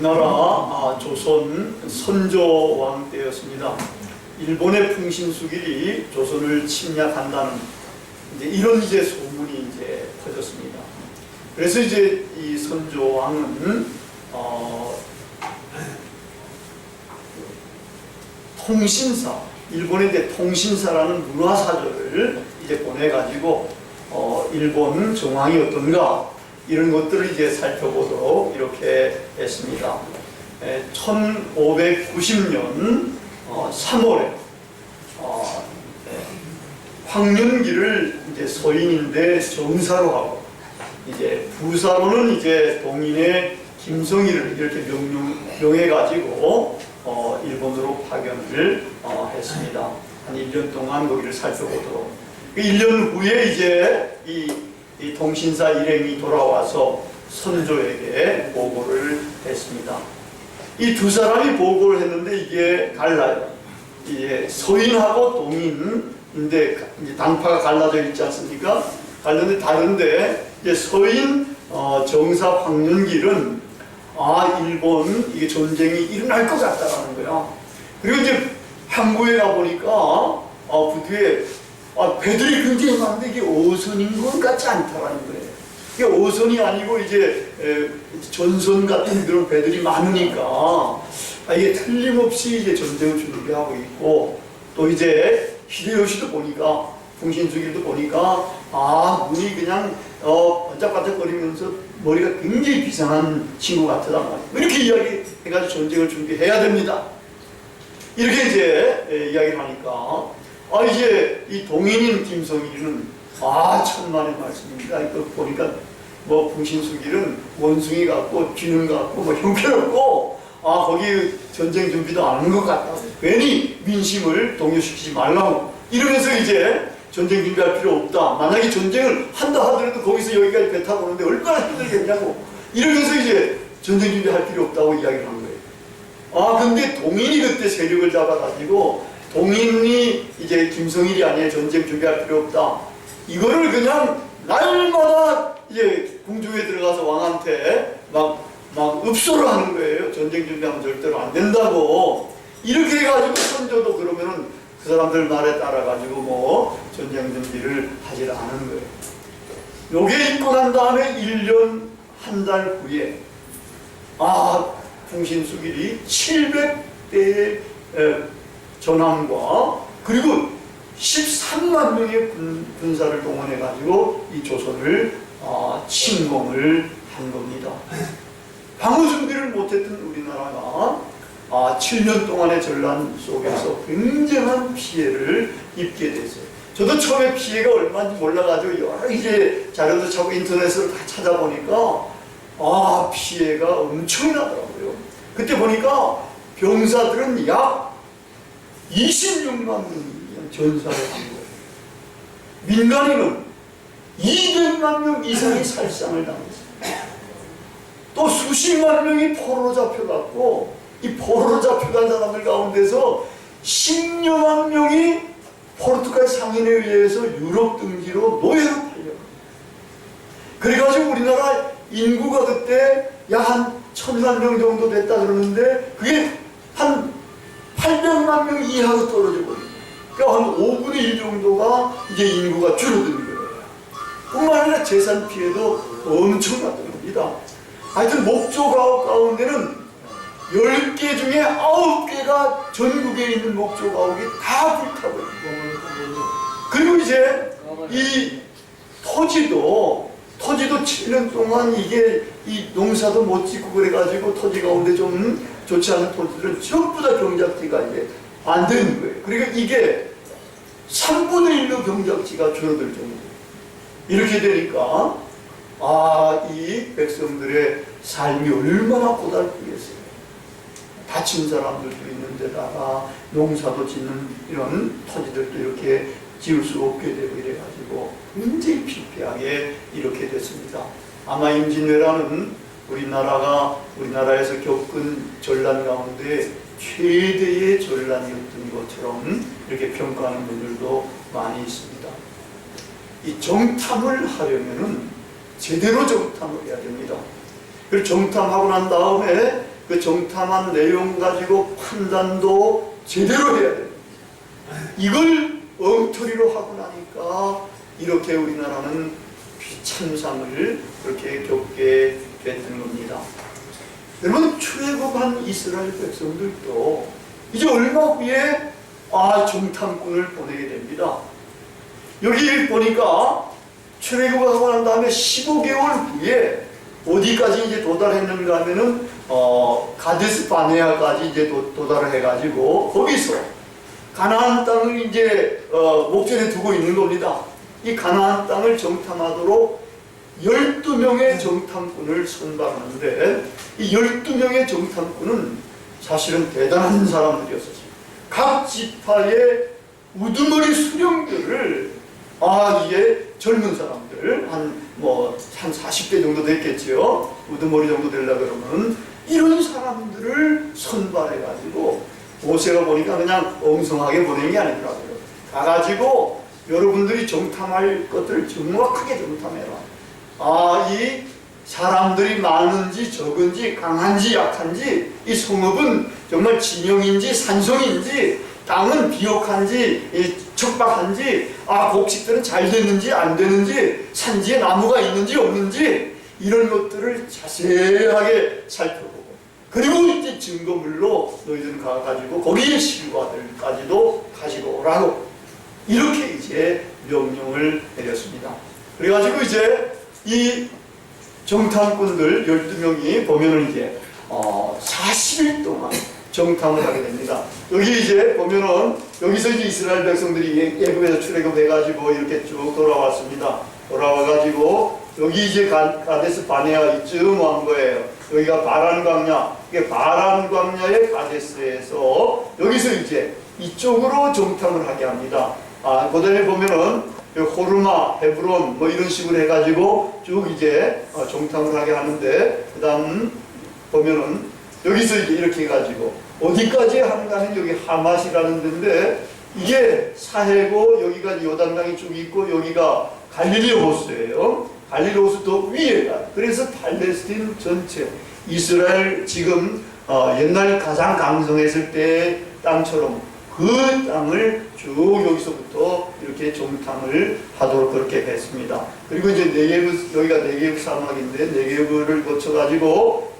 우리나라 조선 선조왕 때였습니다. 일본의 풍신수길이 조선을 침략한다는 이런 소문이 퍼졌습니다. 그래서 이 선조왕은 통신사, 일본의 통신사라는 문화사절을 보내가지고 일본 정황이 어떤가 이런 것들을 살펴보도록 이렇게 했습니다. 1590년 3월에 황윤기를 서인인데 정사로 하고 부사로는 동인의 김성희를 이렇게 명해가지고 일본으로 파견을 했습니다. 한 1년 동안 거기를 살펴보도록. 1년 후에 이 통신사 일행이 돌아와서 선조에게 보고를 했습니다. 이 두 사람이 보고를 했는데 이게 달라요. 이게 서인하고 동인인데 당파가 갈라져 있지 않습니까? 갈렸는데 다른데 서인 정사 황윤길은 일본 이게 전쟁이 일어날 것 같다라는 거야. 그리고 항구에 가 보니까 그 뒤에 배들이 굉장히 많은데 이게 어선인 것 같지 않다라는 거예요. 이게 어선이 아니고 전선 같은 그런 배들이 많으니까 이게 틀림없이 전쟁을 준비하고 있고, 또 히데요시도 보니까 풍신수길도 보니까 눈이 그냥 반짝반짝거리면서 머리가 굉장히 비상한 친구 같다단 말이에요. 이렇게 이야기해가지고 전쟁을 준비해야 됩니다. 이렇게 이야기를 하니까 이 동인인 김성일은 천만의 말씀입니다. 보니까 풍신수길은 원숭이 같고 쥐는 같고 형편없고 거기 전쟁 준비도 안 하는 것 같다. 괜히 민심을 동요시키지 말라고 이러면서 전쟁 준비할 필요 없다. 만약에 전쟁을 한다 하더라도 거기서 여기까지 배 타고 오는데 얼마나 힘들겠냐고 이러면서 전쟁 준비할 필요 없다고 이야기를 한 거예요. 근데 동인이 그때 세력을 잡아가지고 동인이 김성일이 아니에요. 전쟁 준비할 필요 없다. 이거를 그냥 날마다 궁중에 들어가서 왕한테 막 읍소를 하는 거예요. 전쟁 준비하면 절대로 안 된다고. 이렇게 해가지고 선조도 그러면은 그 사람들 말에 따라가지고 전쟁 준비를 하지 않은 거예요. 요게 있고 난 다음에 1년 한 달 후에 풍신수길이 700대의 전함과 그리고 13만 명의 군사를 동원해가지고 이 조선을 침공을 한 겁니다. 방어 준비를 못했던 우리나라가 7년 동안의 전란 속에서 굉장한 피해를 입게 됐어요. 저도 처음에 피해가 얼마인지 몰라가지고 여러 자료도 찾고 인터넷으로 다 찾아보니까 피해가 엄청나더라고요. 그때 보니까 병사들은 약 26만 명이 전사를 한 거예요. 민간인은 200만 명 이상이 살상을 당했어요. 또 수십만 명이 포로로 잡혀갔고 이 포로로 잡혀간 사람들 가운데서 10여만 명이 포르투갈 상인에 의해서 유럽 등지로 노예로 팔려갑니다. 그래가지고 우리나라 인구가 그때 약 한 1000만 명 정도 됐다 그러는데 그게 한 800만 명 이하로 떨어져 버립니다. 그러니까 한 5분의 1 정도가 인구가 줄어드는 거예요. 뿐만 아니라 재산 피해도 엄청났던 겁니다. 하여튼 목조가옥 가운데는 10개 중에 9개가 전국에 있는 목조가옥이 다 불타버려요. 그리고 이 토지도 7년 동안 이 농사도 못 짓고 그래가지고 토지 가운데 좀 좋지 않은 토지들은 전부 다 경작지가 안 되는 거예요. 그러니까 이게 3분의 1로 경작지가 줄어들 정도. 이렇게 되니까 이 백성들의 삶이 얼마나 고달프겠어요. 다친 사람들도 있는데다가 농사도 짓는 이런 토지들도 이렇게 지을 수 없게 되고 이래가지고 굉장히 피폐하게 이렇게 됐습니다. 아마 임진왜란은 우리나라에서 겪은 전란 가운데 최대의 전란이었던 것처럼 이렇게 평가하는 분들도 많이 있습니다. 이 정탐을 하려면은 제대로 정탐을 해야 됩니다. 그리고 정탐하고 난 다음에 그 정탐한 내용 가지고 판단도 제대로 해야 됩니다. 이걸 엉터리로 하고 나니까 이렇게 우리나라는 비참상을 그렇게 겪게 됐던 겁니다. 여러분, 출애굽한 이스라엘 백성들도 이제 얼마 후에 정탐꾼을 보내게 됩니다. 여기 보니까 출애굽을 하고 난 다음에 15개월 후에 어디까지 이제 도달했는가 하면은 가데스 바네아까지 이제 도달을 해가지고 거기서 가나안 땅을 이제 목전에 두고 있는 겁니다. 이 가나안 땅을 정탐하도록 12명의 정탐꾼을 선발하는데 이 12명의 정탐꾼은 사실은 대단한 사람들이었어요. 각 지파의 우두머리 수령들을 이게 젊은 사람들 한 40대 정도 됐겠지요. 우두머리 정도 되려고 그러면 이런 사람들을 선발해 가지고 모세가 보니까 그냥 엉성하게 보낸 게 아니더라고요. 가가지고 여러분들이 정탐할 것들을 정확하게 정탐해라. 이 사람들이 많은지 적은지 강한지 약한지 이 성읍은 정말 진영인지 산성인지 땅은 비옥한지 척박한지 곡식들은 잘 되는지 안 되는지 산지에 나무가 있는지 없는지 이런 것들을 자세하게 살펴보고 그리고 이제 증거물로 너희들은 가가지고 거기에 실과들까지도 가지고 오라고 이렇게 이제 명령을 내렸습니다. 그래가지고 이제 이 정탐꾼들 12명이 보면은 이제 40일 동안 정탐을 하게 됩니다. 여기 이제 보면은 여기서 이제 이스라엘 백성들이 애굽에서 출애굽해가지고 이렇게 쭉 돌아왔습니다. 돌아와가지고 여기 이제 가데스 바네아 이쯤 온 거예요. 여기가 바란 광야. 이게 바란 광야의 가데스에서 여기서 이제 이쪽으로 정탐을 하게 합니다. 그다음에 보면은 호르마, 헤브론 이런 식으로 해가지고 쭉 이제 정탐을 하게 하는데 그다음 보면은 여기서 이제 이렇게 해가지고 어디까지 하는가 하면 여기 하맛이라는 데인데 이게 사해고 여기가 요단강이 쭉 있고 여기가 갈릴리 호수예요. 갈릴리 호수 더 위에가. 그래서 팔레스틴 전체 이스라엘 지금 옛날 가장 강성했을 때 땅처럼 그 땅을 쭉 여기서부터 이렇게 정탐을 하도록 그렇게 했습니다. 그리고 이제 네게브, 여기가 네게브 사막인데 네게브를 거쳐가지고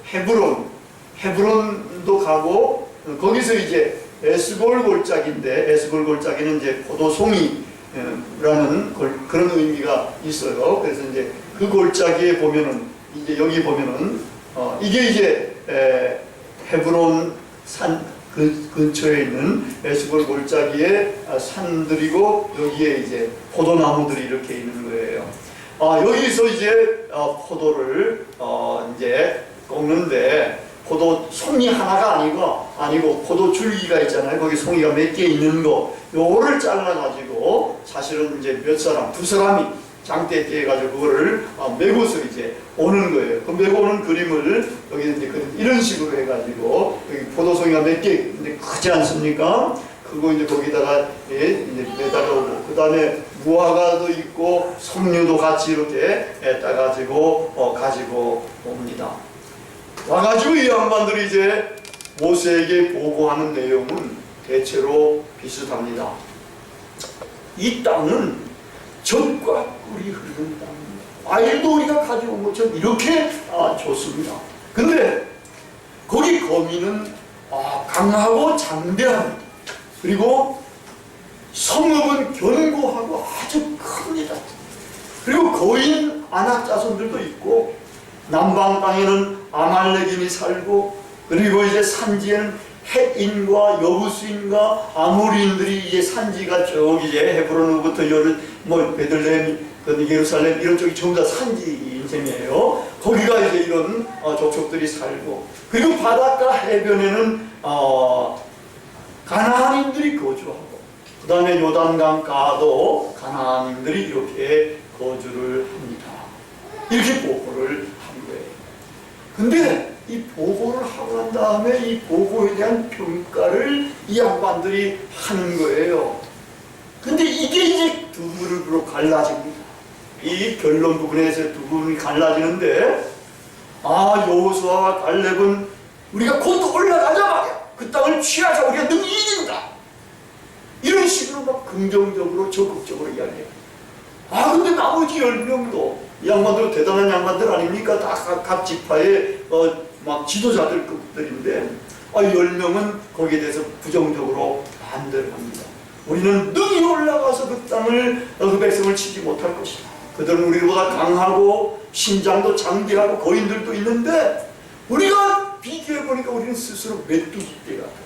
헤브론도 가고 거기서 이제 에스골 골짜기인데 에스골 골짜기는 이제 포도송이라는 그런 의미가 있어요. 그래서 이제 그 골짜기에 보면은 이제 여기 보면은 이게 이제 헤브론 산 근처에 있는 에스골 골짜기의 산들이고 여기에 이제 포도나무들이 이렇게 있는 거예요. 여기서 이제 포도를 이제 꺾는데 포도 송이 하나가 아니고 포도 줄기가 있잖아요. 거기 송이가 몇 개 있는 거 요거를 잘라가지고 사실은 이제 두 사람이 장대에 떼가지고 그거를 메고서 이제 오는 거예요. 그 메고 오는 그림을 여기 이제 이런 식으로 해가지고 여기 포도송이가 몇 개 근데 크지 않습니까? 그거 이제 거기다가 이제 매달아오고 그 다음에 무화과도 있고 석류도 같이 이렇게 따가지고 가지고 옵니다. 와가지고 이 양반들이 이제 모세에게 보고하는 내용은 대체로 비슷합니다. 이 땅은 젖과 꿀이 흐르는 땅입니다. 과일도 우리가 가져온 것처럼 이렇게 좋습니다. 근데 거기 거민은 강하고 장대합니다. 그리고 성읍은 견고하고 아주 큽니다. 그리고 거인 아낙 자손들도 있고 남방 땅에는 아말렉인이 살고 그리고 이제 산지에는 헷인과 여부스인과 아모리인들이 이제 산지가 쭉 이제 헤브론으로부터 베들레헴, 예루살렘 이런 쪽이 전부 다 산지인 셈이에요. 거기가 이제 이런 족속들이 살고 그리고 바닷가 해변에는 가나안인들이 거주하고 그 다음에 요단강가도 가나안인들이 이렇게 거주를 합니다. 이렇게 보고를 한 거예요. 근데 이 보고를 하고 난 다음에 이 보고에 대한 평가를 이 양반들이 하는 거예요. 근데 이게 이제 두 그룹으로 갈라집니다. 이 결론 부분에서 두 부분이 갈라지는데 여호수아와 갈렙은 우리가 취하자. 우리가 능히 이긴다. 이런 식으로 막 긍정적으로 적극적으로 이야기해요. 근데 나머지 10명도 양반들 대단한 양반들 아닙니까? 다 각 지파의 막 지도자들급들인데 10명은 거기에 대해서 부정적으로 반대를 합니다. 우리는 능히 올라가서 그 땅을 그 백성을 치지 못할 것이다. 그들은 우리보다 강하고 신장도 장대하고 거인들도 있는데 우리가 비교해보니까 우리는 스스로 메뚜기떼 같다.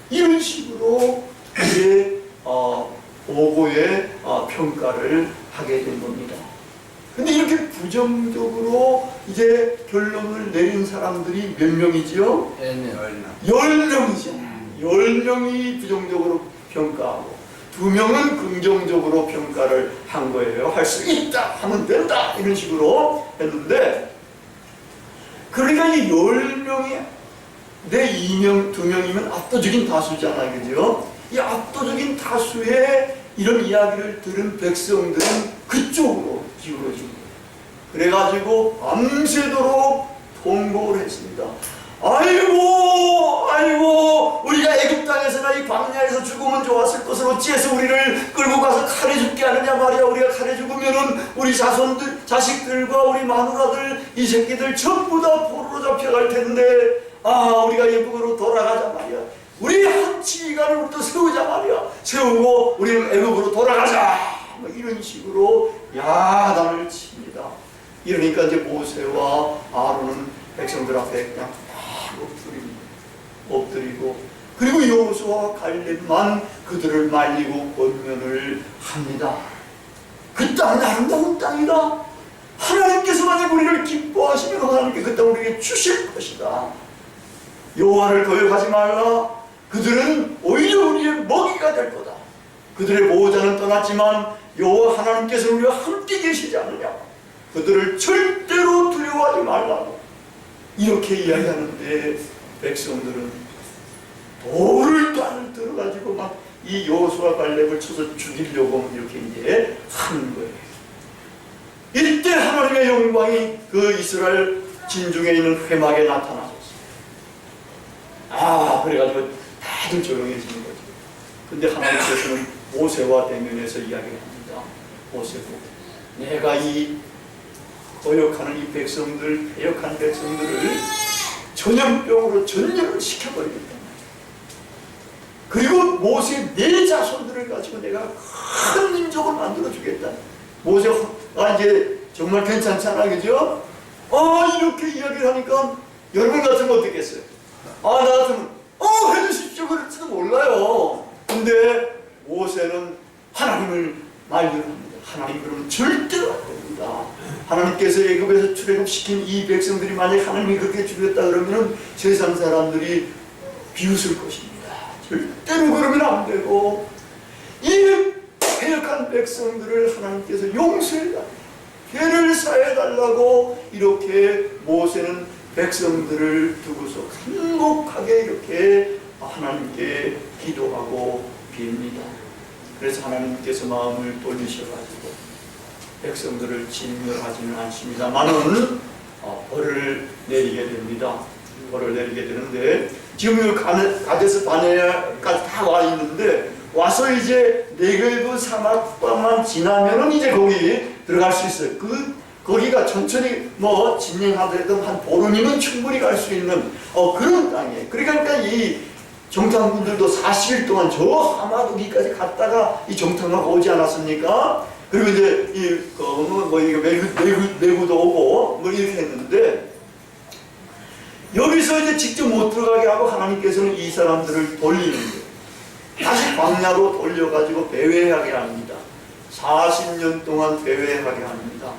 이런 식으로 이제 오고의 평가를 하게 된 겁니다. 근데 이렇게 부정적으로 이제 결론을 내린 사람들이 몇 명이지요? 10명이죠. 10명이 부정적으로 평가하고 2명은 긍정적으로 평가를 한 거예요. 할 수 있다, 하면 된다, 이런 식으로 했는데, 그러니까 이 10명이 내 2명, 2명이면 압도적인 다수잖아요. 그죠? 이 압도적인 다수의 이런 이야기를 들은 백성들은 그쪽으로 기울어진 거예요. 그래가지고 밤새도록 통곡을 했습니다. 아이고 우리가 애굽 땅에서나 이 광야에서 죽으면 좋았을 것을 어찌해서 우리를 끌고 가서 칼에 죽게 하느냐 말이야. 우리가 칼에 죽으면은 우리 자손들, 자식들과 우리 마누라들, 이 새끼들 전부 다 포로로 잡혀갈 텐데, 우리가 애굽으로 돌아가자 말이야. 우리 한치기간을 우리도 세우자 말이야. 세우고 우리는 애굽으로 돌아가자. 이런 식으로 야단을 칩니다. 이러니까 이제 모세와 아론은 백성들 앞에 그냥 엎드리고, 그리고 여호수아와 갈렙만 그들을 말리고 권면을 합니다. 그 땅은 아름다운 땅이다. 하나님께서 만약 우리를 기뻐하시면 하나님께 그 땅을 우리에게 주실 것이다. 여호와를 거역하지 말라. 그들은 오히려 우리의 먹이가 될 거다. 그들의 보호자는 떠났지만 여호와 하나님께서 우리와 함께 계시지 않느냐. 그들을 절대로 두려워하지 말라고 이렇게 이야기하는데, 백성들은 돌을 들어가지고 막 이 여호수아 갈렙을 쳐서 죽이려고 이렇게 이제 하는 거예요. 이때 하나님의 영광이 그 이스라엘 진중에 있는 회막에 나타나셨어요. 그래가지고 다들 조용해지는 거죠. 근데 하나님께서는 모세와 대면해서 이야기합니다. 모세도 내가 이 거역하는 이 백성들, 패역한 백성들을 전염병으로 전염을 시켜버리겠다. 그리고 모세 네 자손들을 가지고 내가 큰 민족을 만들어주겠다. 모세가 이제 정말 괜찮잖아, 그죠? 이렇게 이야기를 하니까 여러분 같으면 어떻겠어요? 나 같으면 해주십시오 그럴지도 몰라요. 근데 모세는 하나님을 말려합니다. 하나님 그러면 절대로 안 됩니다. 하나님께서 애굽에서 출애굽시킨 이 백성들이 만약 하나님이 그렇게 죽였다 그러면 세상 사람들이 비웃을 것입니다. 절대로 그러면 안 되고, 이 패역한 백성들을 하나님께서 용서해달라고, 죄를 사해달라고 이렇게 모세는 백성들을 두고서 간곡하게 이렇게 하나님께 기도하고 빕니다. 그래서 하나님께서 마음을 돌리셔가지고 백성들을 진멸하지는 않습니다만은 벌을 내리게 됩니다. 벌을 내리게 되는데, 지금 가데스 바네아까지 다 와 있는데, 와서 이제 네게브 사막만 지나면은 이제 거기 들어갈 수 있어요. 거기가 천천히 진행하더라도 한 보름이면 충분히 갈 수 있는 그런 땅이에요. 그러니까 이 정탐꾼들도 40일 동안 저 하마두기까지 갔다가 이 정탐하고 오지 않았습니까? 그리고 이제 내구도 오고 이렇게 했는데, 여기서 이제 직접 못 들어가게 하고 하나님께서는 이 사람들을 돌리는 거예요. 다시 광야로 돌려가지고 배회하게 합니다. 40년 동안 배회하게 합니다.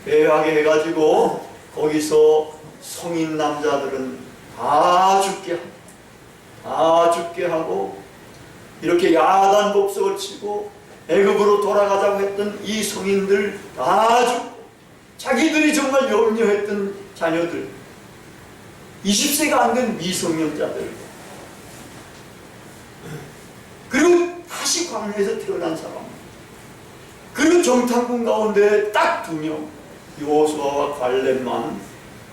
배회하게 해가지고 거기서 성인 남자들은 다 죽게 합니다. 다 죽게 하고, 이렇게 야단 복석을 치고 애굽으로 돌아가자고 했던 이 성인들 다 죽고, 자기들이 정말 염려했던 자녀들, 20세가 안 된 미성년자들, 그리고 다시 광야에서 태어난 사람, 그리고 정탐꾼 가운데 딱 2명, 여호수아와 갈렙만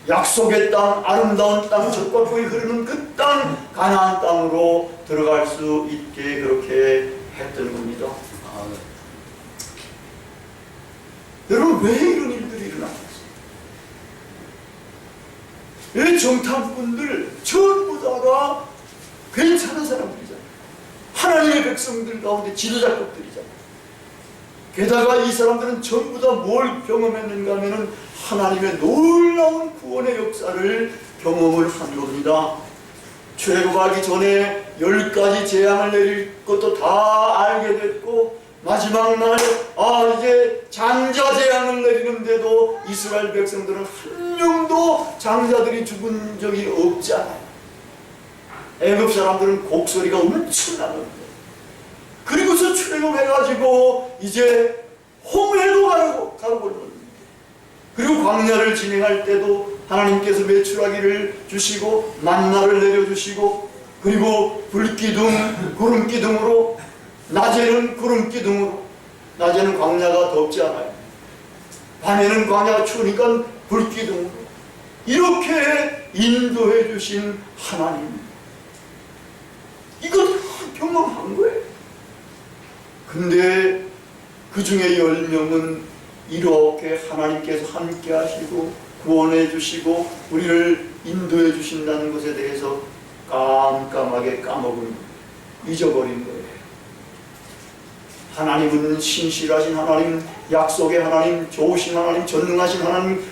약속의 땅, 아름다운 땅, 젖과 꿀이 흐르는 그 땅, 가나안 땅으로 들어갈 수 있게 그렇게 했던 겁니다. 여러분, 왜 이런 일들이 일어났어요? 왜 정탐꾼들 전부 다가 괜찮은 사람들이잖아요. 하나님의 백성들 가운데 지도자급들이잖아요. 게다가 이 사람들은 전부 다 뭘 경험했는가 하면은 하나님의 놀라운 구원의 역사를 경험을 한 겁니다. 출애굽하기 전에 10가지 재앙을 내릴 것도 다 알게 됐고, 마지막 날 이제 장자 재앙을 내리는데도 이스라엘 백성들은 한 명도 장자들이 죽은 적이 없잖아요. 애굽 사람들은 곡소리가 엄청나는데, 그리고서 출애굽해가지고 이제 홍해도 가고 그리고 광야를 진행할 때도 하나님께서 메추라기를 주시고 만나를 내려주시고, 그리고 불기둥, 구름기둥으로, 낮에는 구름기둥으로, 낮에는 광야가 덥지 않아요. 밤에는 광야가 추우니까 불기둥으로, 이렇게 인도해 주신 하나님, 이걸 다 경험한 거예요. 근데 그 중에 10명은 이렇게 하나님께서 함께 하시고 구원해 주시고 우리를 인도해 주신다는 것에 대해서 깜깜하게 까먹은 거예요. 잊어버린 거예요. 하나님은 신실하신 하나님, 약속의 하나님, 좋으신 하나님, 전능하신 하나님,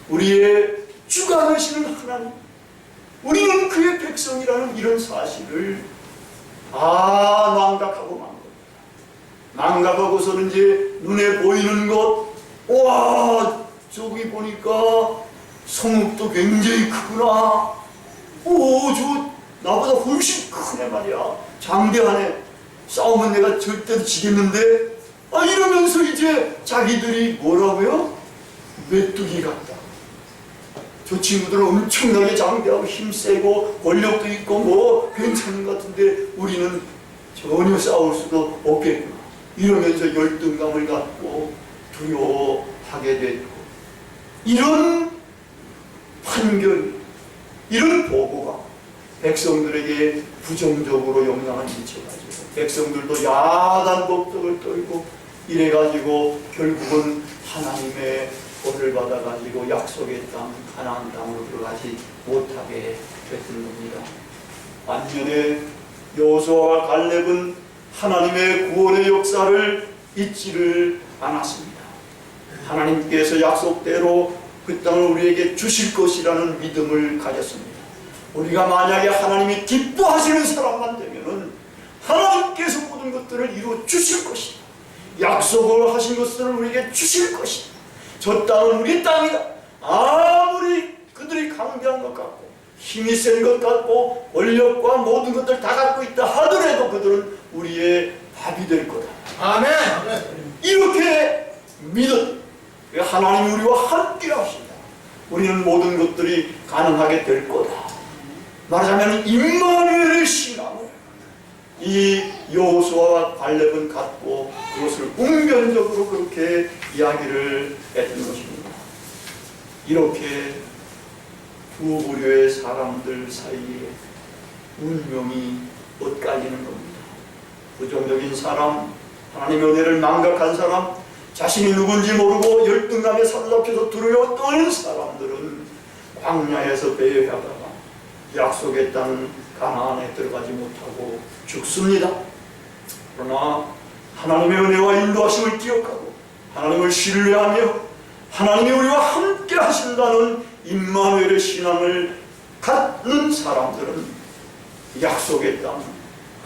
우리의 주관하시는 하나님, 우리는 그의 백성이라는 이런 사실을 망각하고 만 겁니다. 망각하고서는 이제 눈에 보이는 것, 와, 저기 보니까 성읍도 굉장히 크구나. 저 나보다 훨씬 크네 말이야. 장대하네. 싸우면 내가 절대로 지겠는데. 이러면서 이제 자기들이 뭐라고요? 메뚜기 같다. 저 친구들은 엄청나게 장대하고 힘세고 권력도 있고 뭐 괜찮은 것 같은데 우리는 전혀 싸울 수도 없겠구나. 이러면서 열등감을 갖고 두려워하게 됐고, 이런 판결, 이런 보고가 백성들에게 부정적으로 영향을 미쳐가지고 백성들도 야단 법석을 떨고 이래가지고 결국은 하나님의 벌을 받아가지고 약속의 땅, 가나안 땅으로 들어가지 못하게 됐던 겁니다. 반면에 여호수아와 갈렙은 하나님의 구원의 역사를 잊지를 않았습니다. 하나님께서 약속대로 그 땅을 우리에게 주실 것이라는 믿음을 가졌습니다. 우리가 만약에 하나님이 기뻐하시는 사람만 되면은 하나님께서 모든 것들을 이루어 주실 것이다. 약속을 하신 것들을 우리에게 주실 것이다. 저 땅은 우리 땅이다. 아무리 그들이 강대한 것 같고 힘이 센 것 같고 권력과 모든 것들 다 갖고 있다 하더라도 그들은 우리의 밥이 될 거다. 아멘. 이렇게 믿었. 하나님 우리와 함께 하신다. 우리는 모든 것들이 가능하게 될 거다. 말하자면 임마누엘의 신앙을 이 여호수아와 갈렙은 갖고 그것을 웅변적으로 그렇게 이야기를 했던 것입니다. 이렇게 두 부류의 사람들 사이에 운명이 엇갈리는 겁니다. 부정적인 사람, 하나님의 은혜를 망각한 사람, 자신이 누군지 모르고 열등감에 사로잡혀서 두려워 떠는 사람들은 광야에서 배회하다가 약속의 땅 가나안에 들어가지 못하고 죽습니다. 그러나 하나님의 은혜와 인도하심을 기억하고 하나님을 신뢰하며 하나님이 우리와 함께 하신다는 임마누엘의 신앙을 갖는 사람들은 약속의 땅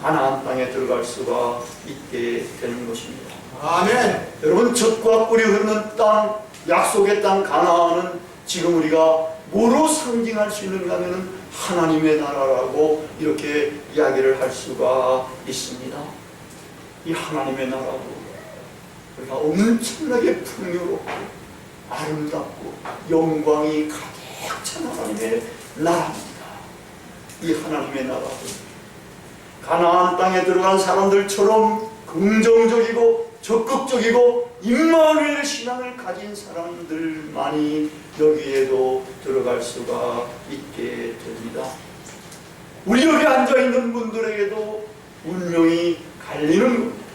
가나안 땅에 들어갈 수가 있게 되는 것입니다. 아멘. 여러분, 젖과 꿀이 흐르는 땅, 약속의 땅 가나안은 지금 우리가 뭐로 상징할 수 있는가 하면 하나님의 나라라고 이렇게 이야기를 할 수가 있습니다. 이 하나님의 나라도 우리가 엄청나게 풍요롭고 아름답고 영광이 가득 찬 하나님의 나라입니다. 이 하나님의 나라도 가나안 땅에 들어간 사람들처럼 긍정적이고 적극적이고 임마누엘 신앙을 가진 사람들만이 여기에도 들어갈 수가 있게 됩니다. 우리 여기 앉아있는 분들에게도 운명이 갈리는 겁니다.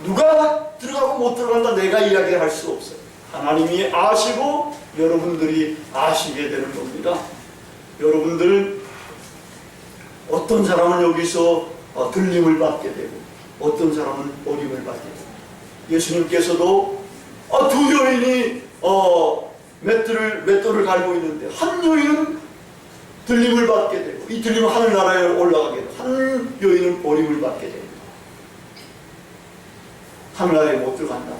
누가 들어가고 못 들어간다 내가 이야기할 수 없어요. 하나님이 아시고 여러분들이 아시게 되는 겁니다. 여러분들 어떤 사람은 여기서 들림을 받게 되고 어떤 사람은 어림을 받게 되고 예수님께서도 두 여인이 맷돌을 갈고 있는데 한 여인은 들림을 받게 되고 이 들림은 하늘나라에 올라가게 되고 한 여인은 어림을 받게 됩니다. 하늘나라에 못 들어간다.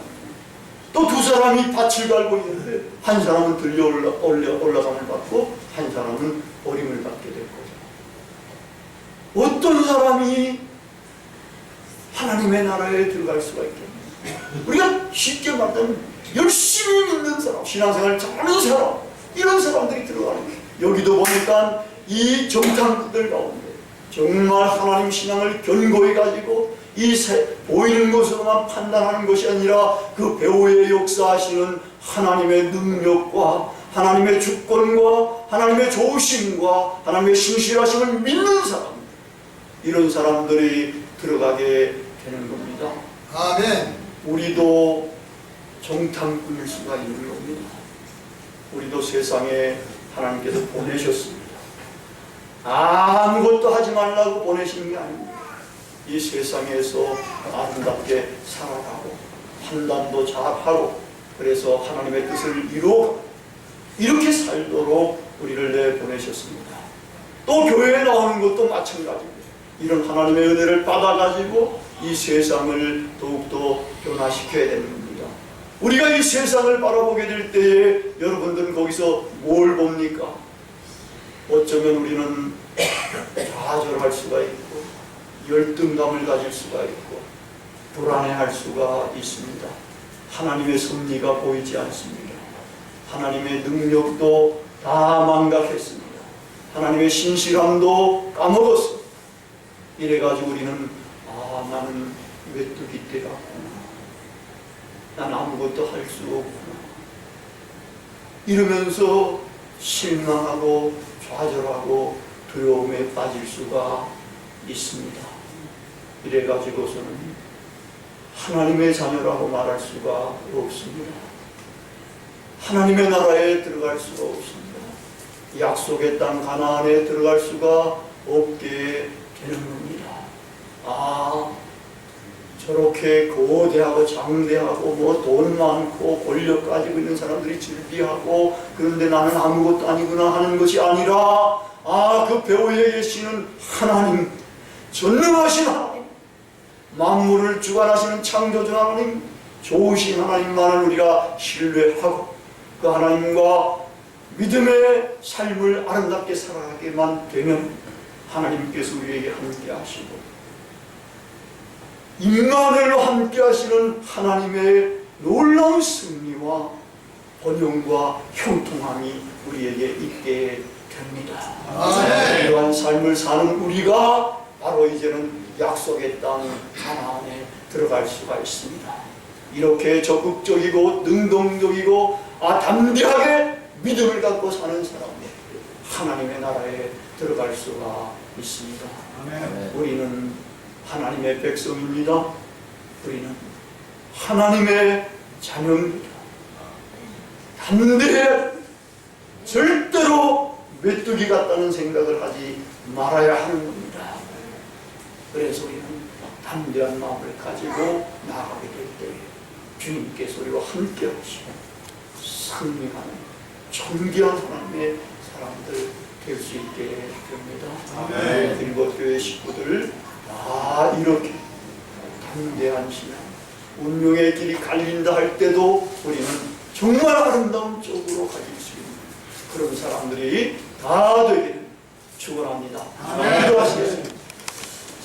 또 두 사람이 밭을 갈고 있는데 한 사람은 들려 올라감을 받고 한 사람은 어림을 받게 될 거죠. 어떤 사람이 하나님의 나라에 들어갈 수가 있겠느냐. 우리가 쉽게 말하면 열심히 믿는 사람, 신앙생활을 잘하는 사람, 이런 사람들이 들어가는 거예요. 여기도 보니까 이 정탐꾼들 가운데 정말 하나님 신앙을 견고히 가지고 이 보이는 것으로만 판단하는 것이 아니라 그 배후에 역사하시는 하나님의 능력과 하나님의 주권과 하나님의 좋으심과 하나님의 신실하심을 믿는 사람, 이런 사람들이 들어가게 되는 겁니다. 아멘. 우리도 정탐꾼일 수가 있는 겁니다. 우리도 세상에 하나님께서 보내셨습니다. 아무것도 하지 말라고 보내신 게 아닙니다. 이 세상에서 아름답게 살아가고 판단도 잘하고 그래서 하나님의 뜻을 이루어 이렇게 살도록 우리를 내보내셨습니다. 또 교회에 나오는 것도 마찬가지입니다. 이런 하나님의 은혜를 받아가지고 이 세상을 더욱더 변화시켜야 되는 겁니다. 우리가 이 세상을 바라보게 될 때에 여러분들은 거기서 뭘 봅니까? 어쩌면 우리는 좌절할 수가 있고 열등감을 가질 수가 있고 불안해할 수가 있습니다. 하나님의 섭리가 보이지 않습니다. 하나님의 능력도 다 망각했습니다. 하나님의 신실함도 까먹었습니다. 이래가지고 우리는 나는 메뚜기 떼 같구나. 난 아무것도 할 수 없구나. 이러면서 실망하고 좌절하고 두려움에 빠질 수가 있습니다. 이래가지고서는 하나님의 자녀라고 말할 수가 없습니다. 하나님의 나라에 들어갈 수가 없습니다. 약속의 땅 가나안에 들어갈 수가 없게 되는 겁니다. 저렇게 거대하고 장대하고 뭐 돈 많고 권력 가지고 있는 사람들이 즐비하고 그런데 나는 아무것도 아니구나 하는 것이 아니라 그 배후에 계시는 하나님, 전능하신 하나님, 만물을 주관하시는 창조주 하나님, 좋으신 하나님만을 우리가 신뢰하고 그 하나님과 믿음의 삶을 아름답게 살아가게만 되면 하나님께서 우리에게 함께 하시고 임마누엘로 함께 하시는 하나님의 놀라운 승리와 번영과 형통함이 우리에게 있게 됩니다. 이러한 삶을 사는 우리가 바로 이제는 약속의 땅 가나안에 들어갈 수가 있습니다. 이렇게 적극적이고 능동적이고 담대하게 믿음을 갖고 사는 사람들 하나님의 나라에 들어갈 수가 있습니다. 우리는 하나님의 백성입니다. 우리는 하나님의 자녀입니다. 담대해 절대로 메뚜기 같다는 생각을 하지 말아야 하는 겁니다. 그래서 우리는 담대한 마음을 가지고 나아가게 될 때 주님께서 우리와 함께 하시고 승리하는 존귀한 하나님의 사람들 될 수 있게 됩니다. 그리고 교회 식구들 이렇게 담대한 신앙, 운명의 길이 갈린다 할 때도 우리는 정말 아름다운 쪽으로 가질 수 있는 그런 사람들이 다 되기를 축원합니다. 기도하시겠습니다.